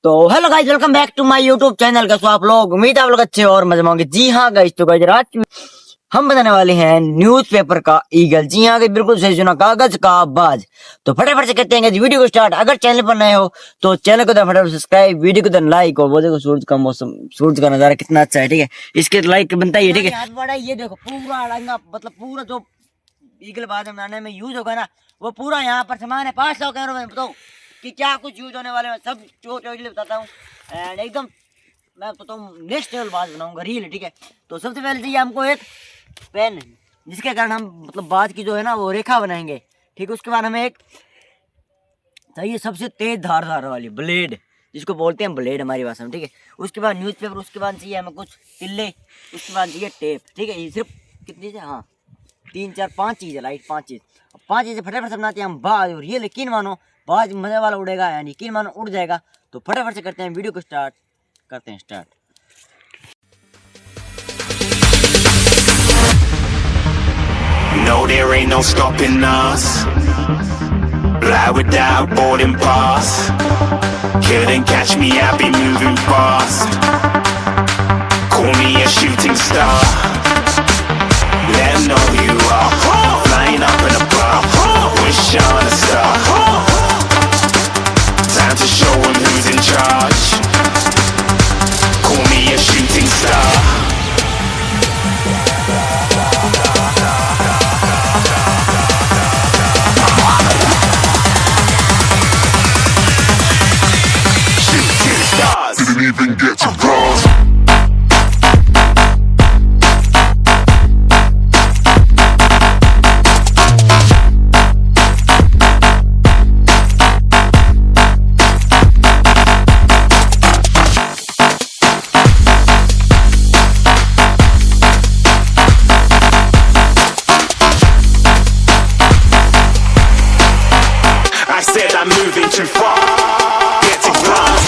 तो hello guys, welcome back to my YouTube channel. कैसे हो आप लोग? उम्मीद है आप लोग अच्छे हो और मजे में होंगे। जी हाँ गाइस, तो गाइस आज हम बताने वाले हैं न्यूज़पेपर का ईगल। जी हाँ गाइस, बिल्कुल सही सुना, कागज का बाज। तो फटाफट से करते हैं वीडियो को स्टार्ट। अगर चैनल पर नए हो तो चैनल को फटाफट सब्सक्राइब, वीडियो को लाइक। और वो देखो सूरज का मौसम, सूरज का नजारा कितना अच्छा है, ठीक है। इसके लाइक बनता ही है, ठीक है। हाथ बढ़ा, ये देखो पूरा अड़ंगा, मतलब पूरा जो ईगल बाज बनाने में यूज होगा ना, वो पूरा यहाँ पर सामान है। 500 कैमरा में बताओ कि क्या कुछ यूज होने वाले हैं, सब चोट बताता हूँ। एंड एकदम मैं बताता हूँ नेक्स्ट लेवल बाज बनाऊंगा, रियल, ठीक है। तो सबसे पहले चाहिए हमको एक पेन, जिसके कारण हम मतलब बाज की जो है ना वो रेखा बनाएंगे, ठीक है। उसके बाद हमें एक चाहिए सबसे तेज धार वाली ब्लेड, जिसको बोलते हैं ब्लेड हमारी भाषा में, ठीक है। उसके बाद न्यूज़पेपर, उसके बाद चाहिए हमें कुछ तिल्ले, उसके बाद चाहिए टेप, ठीक है। ये सिर्फ कितनी चीज़ें, हाँ 3 4 5 चीज़ है, लाइट 5 चीज़। 5 चीज़ें फटाफट से बनाते हैं हम बाज। और ये यकीन मानो बाज मजे वाला उड़ेगा, यानी यकीन मानो उड़ जाएगा। तो फटाफट से करते हैं वीडियो को स्टार्ट, करते हैं start. No, there ain't no stopping us. Fly without boarding pass. Couldn't catch me, I be moving fast. Call me a shooting star. Let 'em know who you are. Flying up in a bar. Wish on a star. Time to show 'em who's in charge. Call me a shooting star. Didn't even get to cross. I said I'm moving too far. Get to cross.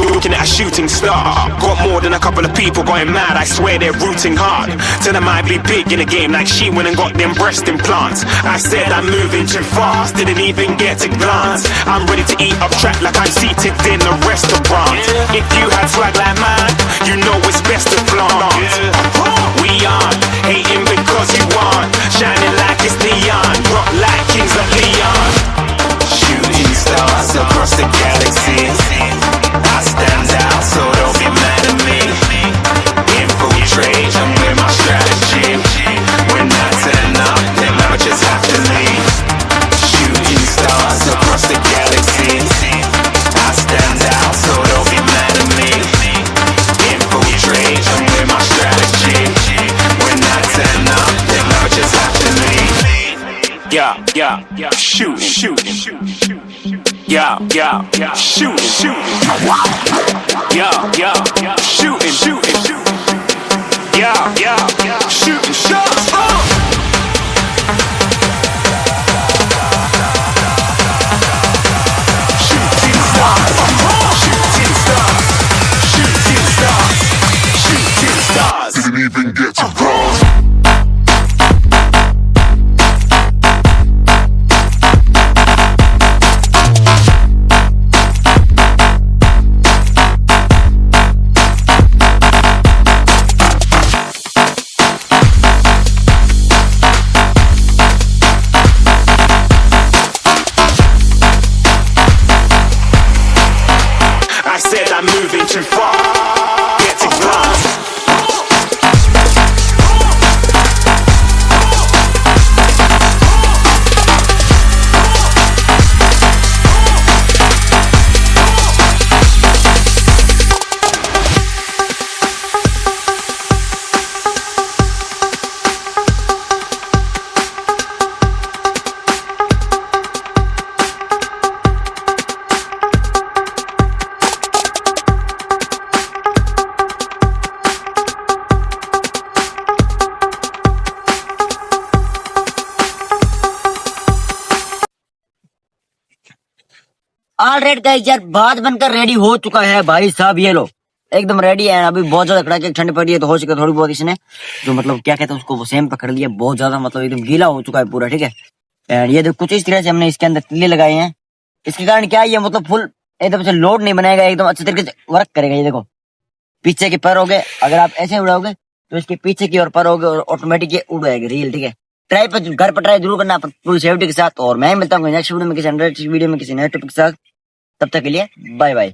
Looking at a shooting star. Got more than a couple of people going mad, I swear they're rooting hard. Tell them I'd be big in the game like she went and got them breast implants. I said I'm moving too fast, didn't even get to glance. I'm ready to eat up track like I'm seated in a restaurant. If you had swag like mine, you know it's best to flaunt. We aren't hating because you aren't shining like it's neon, rock like kings of Leon. Shooting stars across the galaxy. I stand out, so don't be mad at me. Infiltrate, I'm with my strategy. When I turn up, then I just have to leave. Shooting stars across the galaxy. I stand out, so don't be mad at me. Infiltrate, I'm with my strategy. When I turn up, then I just have to leave. Yeah, shoot. Yeah, shooting. Yeah, shooting. Yeah, shooting shots. Shooting stars. Didn't even get to cross. I said I'm moving too far. Get to glass. Wait guys यार, बात बनकर ready हो चुका है भाई साहब, ये लो एकदम रेडी है। अभी बहुत ज्यादा कड़ाके ठंड पड़ी है तो हो सके थोड़ी बहुत इसने जो मतलब क्या कहते हैं उसको, वो सेम पकड़ लिया बहुत ज्यादा, मतलब एकदम गीला हो चुका है पूरा, ठीक है। एंड ये देखो कुछ इस तरह से हमने इसके अंदर तिल्ले लगाए हैं। इसके कारण क्या है, ये मतलब फुल एकदम से लोड नहीं बनाएगा, एकदम अच्छे तरीके से वर्क करेगा। ये देखो पीछे के पर हो गए, अगर आप ऐसे उड़ाओगे तो इसके पीछे की ओर पर हो गए और ऑटोमेटिक ये उड़ जाएगी रील, ठीक है। ट्राई पर घर पर ट्राई जरूर करना पूरी सेफ्टी के साथ। और मैं मिलता हूँ नेक्स्ट वीडियो में किसी वीडियो में किसी नए टॉपिक के साथ। तब तक के लिए बाय बाय।